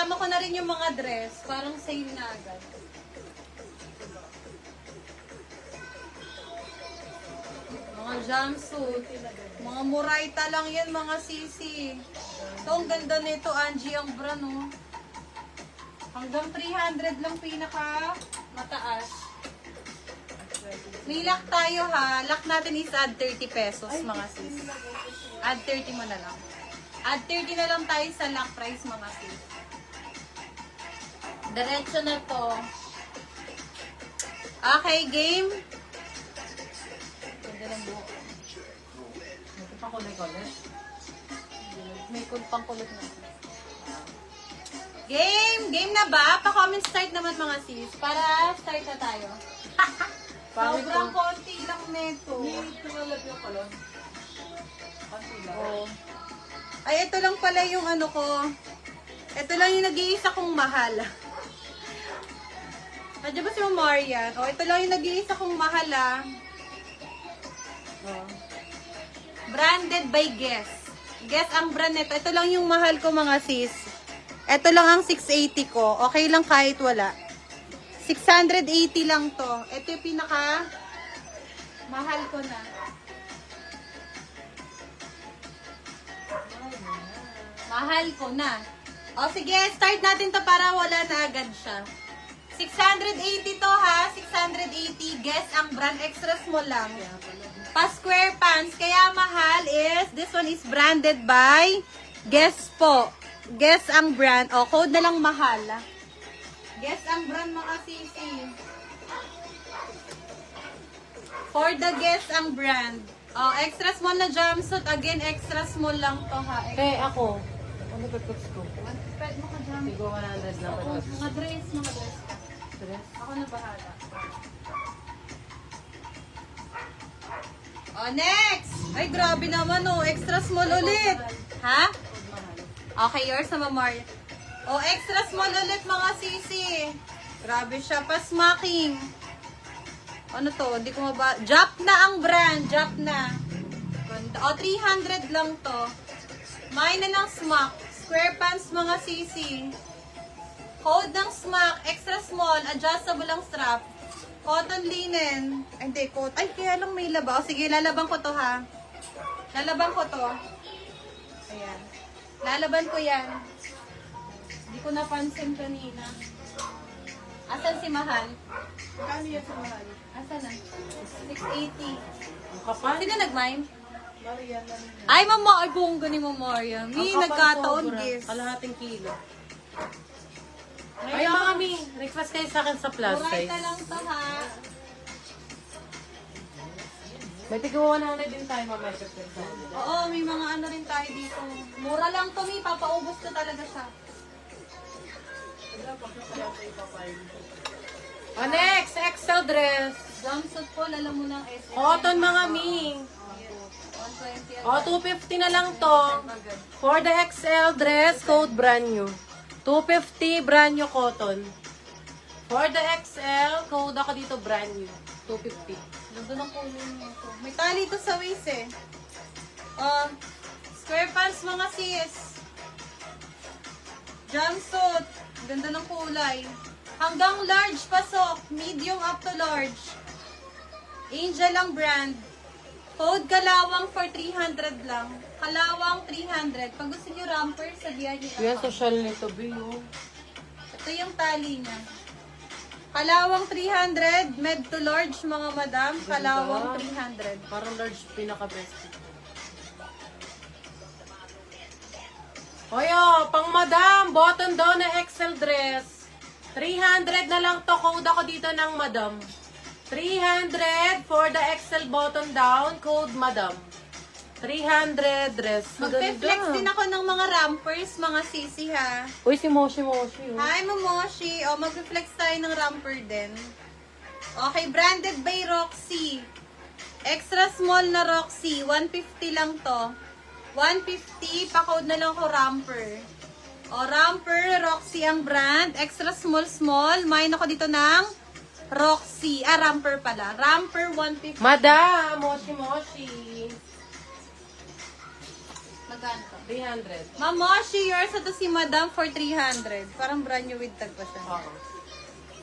Isama ko na rin yung mga dress. Parang sale na agad. Mga jumpsuit. Mga muraita lang yan, mga sisi. Ito, ang ganda nito, Angie, ang brand, oh. Hanggang 300 lang pinaka mataas. May lock tayo, ha. Lock natin is add 30 pesos, mga sis. Add 30 mo na lang. Add 30 na lang tayo sa lock price, mga sis. Diretso na to. Okay, game. Ganda ng buhok. Ito pa kulay-kulay. May pang-kulot na. Game! Game na ba? Pa-comment start naman, mga sis. Para start na tayo. Sobrang konti lang nito. Hindi tumalab yung kalon. Kasi lang. Oh. Ay, ito lang pala yung ano ko. Ito lang yung nag-iisa kong mahal. Nandiyan ba si Marian? Oh, ito lang yung nag-iisa kong mahal, ah. Oh. Branded by Guess. Guess ang brand nito. Ito lang yung mahal ko, mga sis. Ito lang ang 680 ko. Okay lang kahit wala. 680 lang to. Ito yung pinaka mahal ko na. Mahal ko na. O sige, start natin to para wala na agad siya. 680 to, ha. 680. Guess ang brand, extra small lang. Pa square pants. Kaya mahal is, this one is branded by Guess po. Guess ang brand. O, code na lang mahal. Guess ang brand, mga sisi. For the Guess ang brand. O, extra small na jumpsuit. Again, extra small lang to, ha. Eh, ako. Ano pagkuts ko? Pwede mo ka jumpsuit. Bigo 100 lang Oo, pagkuts. mga dress, mga dress. Dress? Ako na bahala. Oh, next! Ay, grabe naman, oh. Extra small ulit. Ha? Okay, yours na, Mamar. Oh, extra small ulit, mga sisi. Grabe siya. Pa-smacking. Ano to? Hindi ko maba... Jap na ang brand. Jap na. Ganda. Oh, 300 lang to. May na ng smack. Square pants, mga sisi. Code ng smack. Extra small. Adjustable ang strap. Cotton linen. Ay, hindi. Ay, kaya lang may laba. O, sige, lalaban ko to, ha. Lalaban ko to. Ayan. Lalaban ko yan. Hindi ko napansin kanina. Asan si Mahal? Kano yan sa mahal? Asan na? 680. Ang kapal? Sino nag-mime? Marian lang yun. Ay, mama. Ay, buong gani mo, Maria. Mi, Ang kapal nagkataon, sobra. guys. Kalahating kilo. Ay, mga mi, request kayo sa akin sa plus Muray size. ka lang to, ha. May tigawa na din tayo mamaya. Oo, may mga ano rin tayo dito. Mura lang to, Mi. Papaubos ko talaga siya. Oh, next, XL dress. Jumpsuit po, lala mo ng SM. Cotton mga mi. 120. Oh, 250 na lang to. For the XL dress, code brand new. 250 brand new cotton. For the XL, code ako dito brand new. 250. Ganda ng kulay nito. May tali to sa waist, eh. Square pants, mga sis. Jumpsuit. Ganda ng kulay. Hanggang large pasok. Medium up to large. Angel ang brand. Code Kalawang for 300 lang. Kalawang 300. Pag gusto nyo romper, sabihan nyo Yan, ako. social nito, Biyo. Ito yung tali niya. Kalawang 300. Med to large, mga madam. Kalawang 300. Parang large pinaka-best. Oyo, pang madam, button down na XL dress. 300 na lang to, code ako dito ng madam. 300 for the XL button down, code madam. 300 dress. Magpe-flex din ako ng mga rampers, mga sisi, ha. Uy, si Moshi Moshi. Oh. Hi, Momoshi. O, magpe-flex tayo ng ramper din. Okay, branded by Roxy. Extra small na Roxy. 150 lang to. 150, pa-code na lang ko ramper. O, ramper, Roxy ang brand. Extra small. Main ako dito ng Roxy. Ramper pala. Ramper 150. Madam, Moshi Moshi. Magkano to? 300. Mamoshi, yours ito si Madam for 300. Parang brand new with tag pa siya. Oo.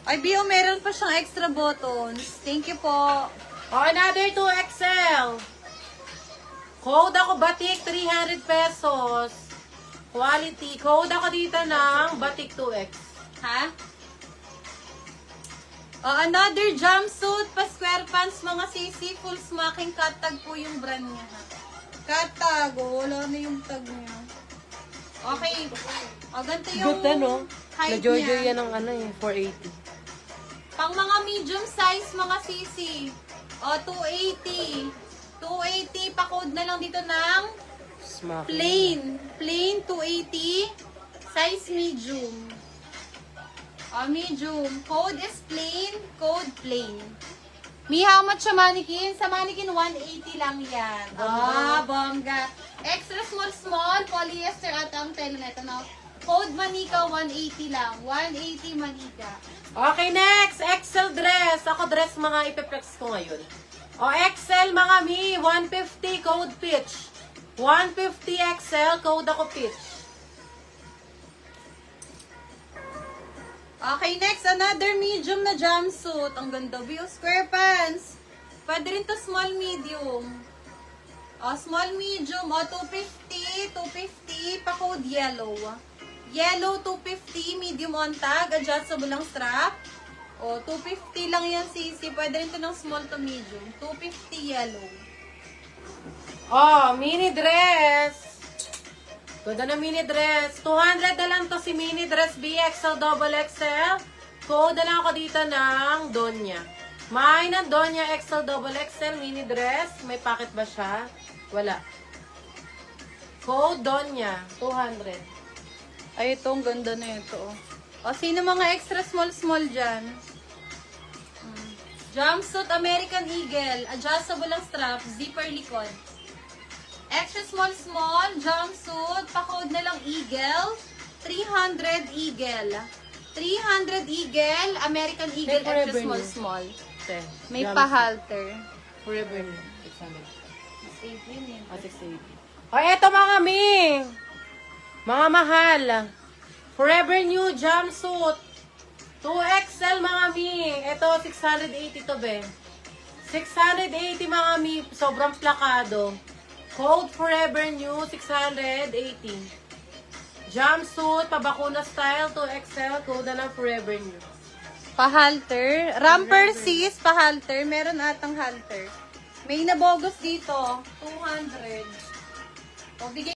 Ay, Bio, meron pa siyang extra buttons. Thank you po. Oh, another 2XL. Code ako batik, 300 pesos. Quality. Code ako dito ng batik 2X. Ha? Another jumpsuit, pa square pants, mga sisi, full smocking, cut tag po yung brand niya. Ha? Cut tag, wala na yung tag niya. Okay. Ganito yung height niya. ng 480. Pang mga medium size, mga sisi. 280. 280, pa-code na lang dito ng plain. Plain 280, size medium. Medium. Code is plain, code plain. Mi, how much sa mannequin? Sa mannequin, 180 lang yan. Bongga. Extra small, polyester at ang tela na ito. Now, code manika, 180 lang. 180 manika. Okay, next. XL dress. Ako dress mga ipiplex ko ngayon. XL mga mi. 150 code pitch. 150 XL code ako pitch. Okay, next, another medium na jumpsuit. Ang ganda. View square pants. Pwede rin to small, medium. Small, medium. 250, 250. Pa-code yellow. Yellow, 250. Medium on tag. Adjustable lang strap. 250 lang yan, sisi. Pwede rin to ng small to medium. 250 yellow. Mini dress. Ganda na mini dress. 200 na lang to si mini dress BXL double XL. Code na lang ako dito ng Donya. May ng Donya XL double XL mini dress. May packet ba siya? Wala. Code Donya. 200. Ay, ito, ang ganda na ito. Sino mga extra small dyan? Jumpsuit American Eagle. Adjustable ang strap. Zipper likod. Extra small, jumpsuit. Pa-code na lang Eagle. 300 Eagle. 300 Eagle. American Eagle. May Extra forever small. Te. May pa-halter. Forever. 680 yun. 680. Eto mga mi. Mga mahal. Forever new jumpsuit. 2XL mga mi. Ito 680 to be. 680 mga mi. Sobrang plakado. Code Forever New 680. Jumpsuit, pabakuna style 2XL. Code na ng Forever New. Pa-halter. Ramper sis, pa-halter. Meron atang halter. May nabogos dito. 200. Bigay